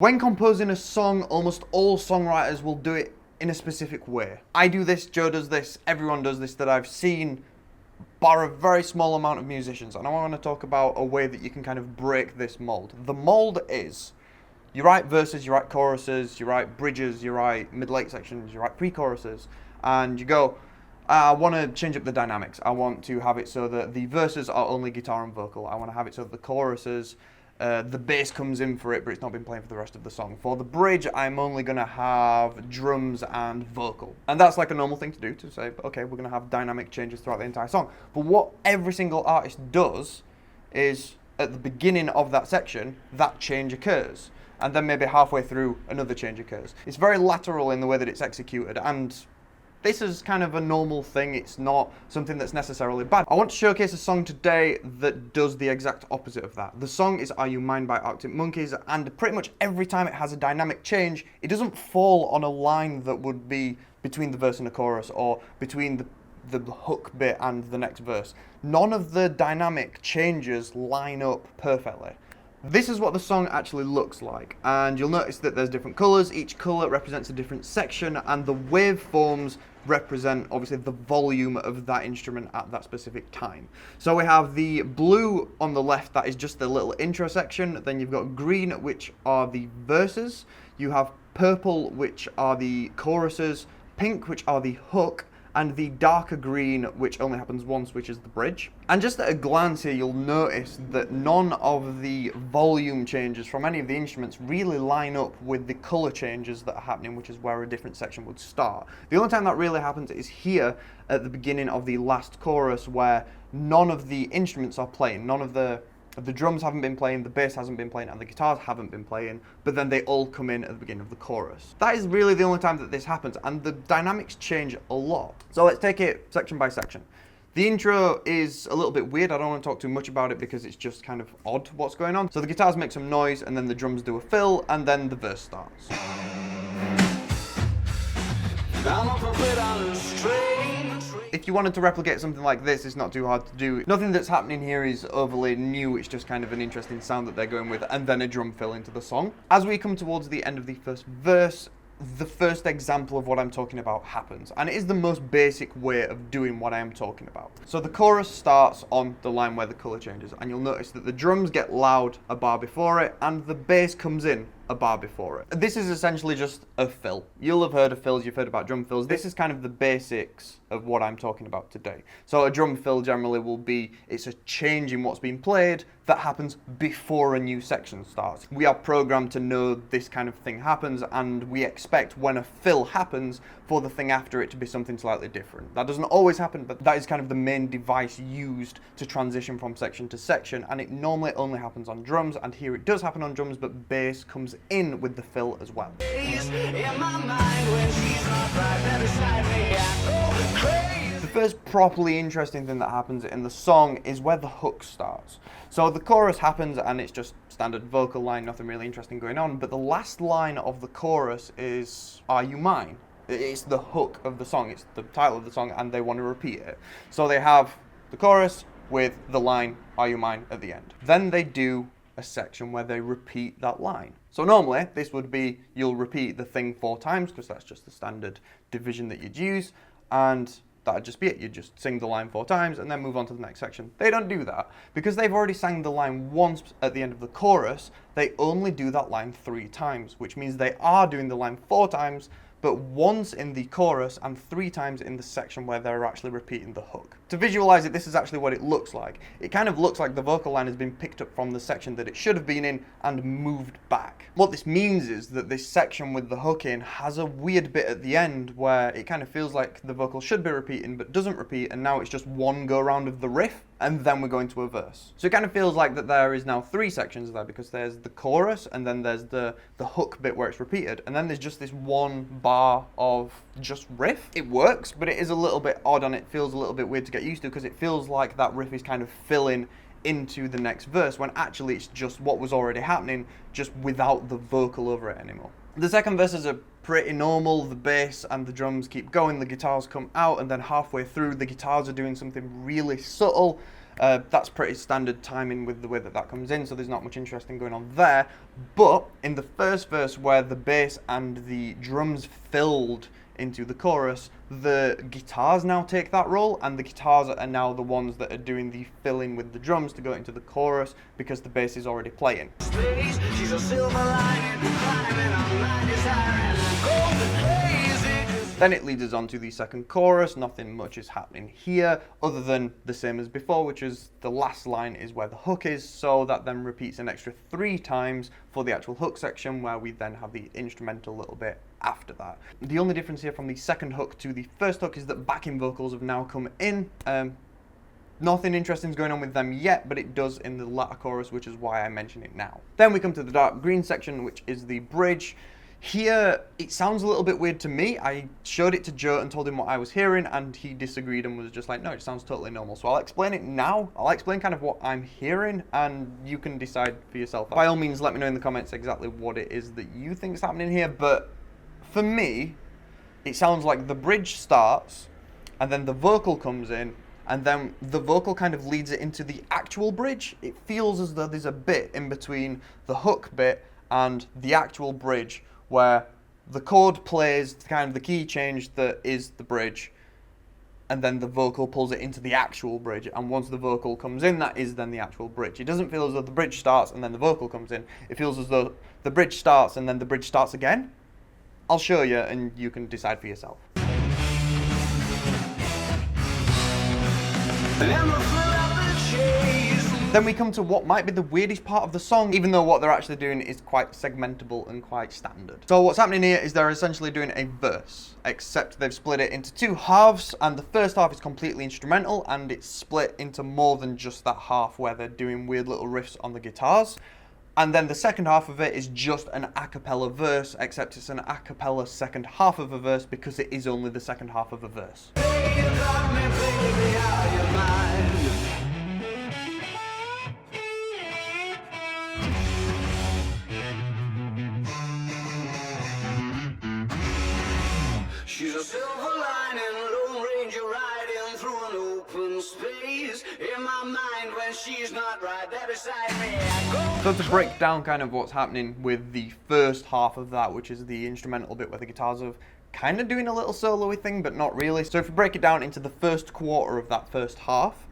When composing a song, almost all songwriters will do it in a specific way. I do this, Joe does this, everyone does this that I've seen, bar a very small amount of musicians. And I want to talk about a way that you can kind of break this mold. The mold is, you write verses, you write choruses, you write bridges, you write mid-late sections, you write pre-choruses, and you go, I want to change up the dynamics. I want to have it so that the verses are only guitar and vocal. I want to have it so that the choruses, the bass comes in for it, but it's not been playing for the rest of the song. For the bridge, I'm only going to have drums and vocal. And that's like a normal thing to do, to say, okay, we're going to have dynamic changes throughout the entire song. But what every single artist does is, at the beginning of that section, that change occurs. And then maybe halfway through, another change occurs. It's very lateral in the way that it's executed, and this is kind of a normal thing. It's not something that's necessarily bad. I want to showcase a song today that does the exact opposite of that. The song is Are You Mine by Arctic Monkeys, and pretty much every time it has a dynamic change, it doesn't fall on a line that would be between the verse and the chorus, or between the hook bit and the next verse. None of the dynamic changes line up perfectly. This is what the song actually looks like, and you'll notice that there's different colours. Each colour represents a different section, and the waveforms represent obviously the volume of that instrument at that specific time. So we have the blue on the left, that is just the little intro section. Then you've got green, which are the verses. You have purple, which are the choruses, pink, which are the hook, and the darker green, which only happens once, which is the bridge. And just at a glance here, you'll notice that none of the volume changes from any of the instruments really line up with the colour changes that are happening, which is where a different section would start. The only time that really happens is here at the beginning of the last chorus, where none of the instruments are playing. None of the drums haven't been playing, the bass hasn't been playing, and the guitars haven't been playing, but then they all come in at the beginning of the chorus. That is really the only time that this happens, and the dynamics change a lot. So let's take it section by section. The intro is a little bit weird. I don't want to talk too much about it because it's just kind of odd what's going on. So the guitars make some noise, and then the drums do a fill, and then the verse starts. If you wanted to replicate something like this, it's not too hard to do. Nothing that's happening here is overly new, it's just kind of an interesting sound that they're going with, and then a drum fill into the song. As we come towards the end of the first verse, the first example of what I'm talking about happens, and it is the most basic way of doing what I am talking about. So the chorus starts on the line where the colour changes, and you'll notice that the drums get loud a bar before it, and the bass comes in a bar before it. This is essentially just a fill. You'll have heard of fills, you've heard about drum fills. This is kind of the basics of what I'm talking about today. So a drum fill generally will be, it's a change in what's being played that happens before a new section starts. We are programmed to know this kind of thing happens, and we expect when a fill happens for the thing after it to be something slightly different. That doesn't always happen, but that is kind of the main device used to transition from section to section, and it normally only happens on drums, and here it does happen on drums, but bass comes in with the fill as well. The first properly interesting thing that happens in the song is where the hook starts. So the chorus happens and it's just standard vocal line, nothing really interesting going on, but the last line of the chorus is Are You Mine? It's the hook of the song, it's the title of the song, and they want to repeat it. So they have the chorus with the line Are You Mine at the end. Then they do a section where they repeat that line. So normally this would be, you'll repeat the thing 4 times because that's just the standard division that you'd use, and that'd just be it. You'd just sing the line 4 times and then move on to the next section. They don't do that. Because they've already sang the line once at the end of the chorus, they only do that line 3 times, which means they are doing the line 4 times, but once in the chorus and 3 times in the section where they're actually repeating the hook. To visualize it, this is actually what it looks like. It kind of looks like the vocal line has been picked up from the section that it should have been in and moved back. What this means is that this section with the hook in has a weird bit at the end where it kind of feels like the vocal should be repeating but doesn't repeat, and now it's just one go round of the riff, and then we're going to a verse. So it kind of feels like that there is now 3 sections there, because there's the chorus, and then there's the hook bit where it's repeated, and then there's just this one bar of just riff. It works, but it is a little bit odd, and it feels a little bit weird to get used to, because it feels like that riff is kind of filling into the next verse, when actually it's just what was already happening, just without the vocal over it anymore. The second verses are pretty normal. The bass and the drums keep going, the guitars come out, and then halfway through the guitars are doing something really subtle, That's pretty standard timing with the way that that comes in, so there's not much interesting going on there. But in the first verse, where the bass and the drums filled into the chorus, the guitars now take that role, and the guitars are now the ones that are doing the filling with the drums to go into the chorus because the bass is already playing. She's a silver lining, climbing on my desire, then it leads us on to the second chorus. Nothing much is happening here other than the same as before, which is the last line is where the hook is, so that then repeats an extra 3 times for the actual hook section, where we then have the instrumental little bit after that. The only difference here from the second hook to the first hook is that backing vocals have now come in. Nothing interesting is going on with them yet, but it does in the latter chorus, which is why I mention it now. Then we come to the dark green section, which is the bridge. Here, it sounds a little bit weird to me. I showed it to Joe and told him what I was hearing, and he disagreed and was just like, no, it sounds totally normal. So I'll explain it now. I'll explain kind of what I'm hearing, and you can decide for yourself. By all means, let me know in the comments exactly what it is that you think is happening here, but for me, it sounds like the bridge starts, and then the vocal comes in, and then the vocal kind of leads it into the actual bridge. It feels as though there's a bit in between the hook bit and the actual bridge, where the chord plays kind of the key change that is the bridge, and then the vocal pulls it into the actual bridge, and once the vocal comes in, that is then the actual bridge. It doesn't feel as though the bridge starts and then the vocal comes in. It feels as though the bridge starts and then the bridge starts again. I'll show you and you can decide for yourself. Then we come to what might be the weirdest part of the song, even though what they're actually doing is quite segmentable and quite standard. So what's happening here is they're essentially doing a verse, except they've split it into 2 halves, and the first half is completely instrumental, and it's split into more than just that half where they're doing weird little riffs on the guitars. And then the second half of it is just an a cappella verse, except it's an a cappella second half of a verse because it is only the second half of a verse. She's a silver lining, Lone Ranger riding through an open space. In my mind, when she's not right there beside me, I go. So to break down kind of what's happening with the first half of that, which is the instrumental bit where the guitars are kind of doing a little solo-y thing, but not really. So if we break it down into the first quarter of that first half,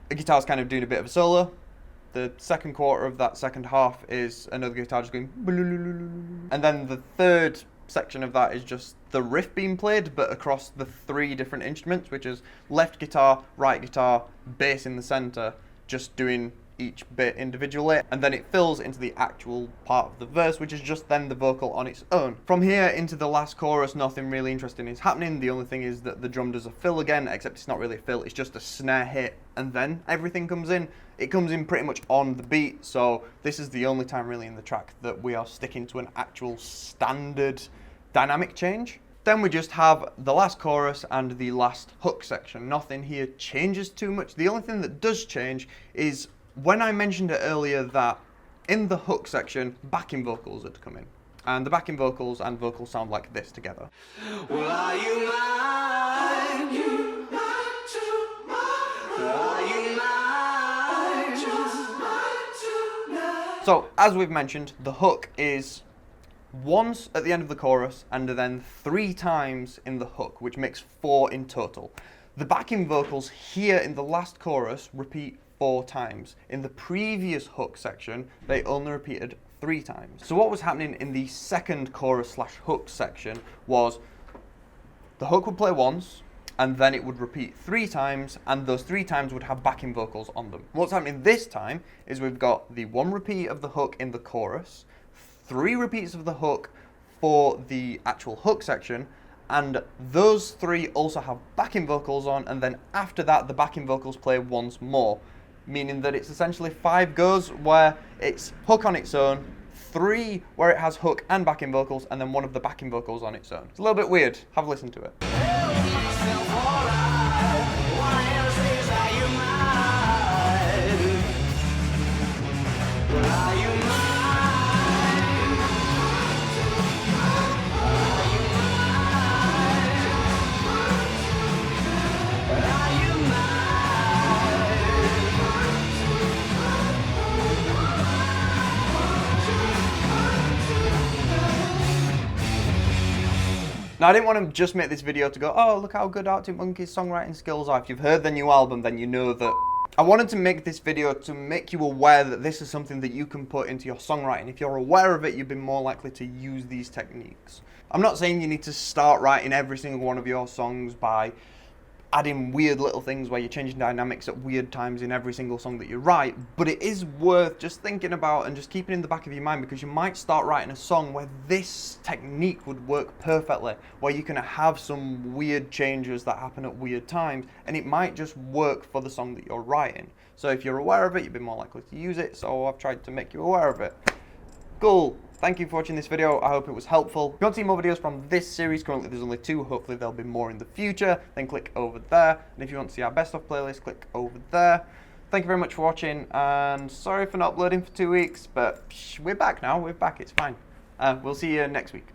the guitar's kind of doing a bit of a solo. The second quarter of that second half is another guitar just going, and then the third section of that is just the riff being played, but across the 3 different instruments, which is left guitar, right guitar, bass in the center, just doing each bit individually, and then it fills into the actual part of the verse, which is just then the vocal on its own. From here into the last chorus, nothing really interesting is happening. The only thing is that the drum does a fill again, except it's not really a fill, it's just a snare hit, and then everything comes in. It comes in pretty much on the beat, so this is the only time really in the track that we are sticking to an actual standard dynamic change. Then we just have the last chorus and the last hook section. Nothing here changes too much. The only thing that does change is when I mentioned it earlier that in the hook section, backing vocals had come in. And the backing vocals and vocals sound like this together. Well, are you mine? You mine tomorrow? Are you mine? Just mine tonight? So, as we've mentioned, the hook is once at the end of the chorus and then 3 times in the hook, which makes 4 in total. The backing vocals here in the last chorus repeat 4 times. In the previous hook section, they only repeated 3 times. So what was happening in the second chorus slash hook section was the hook would play once, and then it would repeat 3 times, and those 3 times would have backing vocals on them. What's happening this time is we've got the 1 repeat of the hook in the chorus, 3 repeats of the hook for the actual hook section, and those 3 also have backing vocals on, and then after that the backing vocals play once more, meaning that it's essentially 5 goes where it's hook on its own, 3 where it has hook and backing vocals, and then 1 of the backing vocals on its own. It's a little bit weird. Have a listen to it. Now, I didn't want to just make this video to go, oh, look how good Arctic Monkeys' songwriting skills are. If you've heard their new album, then you know that. I wanted to make this video to make you aware that this is something that you can put into your songwriting. If you're aware of it, you'll be more likely to use these techniques. I'm not saying you need to start writing every single one of your songs by adding weird little things where you're changing dynamics at weird times in every single song that you write, but it is worth just thinking about and just keeping in the back of your mind, because you might start writing a song where this technique would work perfectly, where you can have some weird changes that happen at weird times, and it might just work for the song that you're writing. So if you're aware of it, you'll be more likely to use it, so I've tried to make you aware of it. Cool. Thank you for watching this video. I hope it was helpful. If you want to see more videos from this series, currently there's only 2, hopefully there'll be more in the future, then click over there. And if you want to see our best of playlist, click over there. Thank you very much for watching, and sorry for not uploading for 2 weeks, but we're back now, we're back, it's fine. We'll see you next week.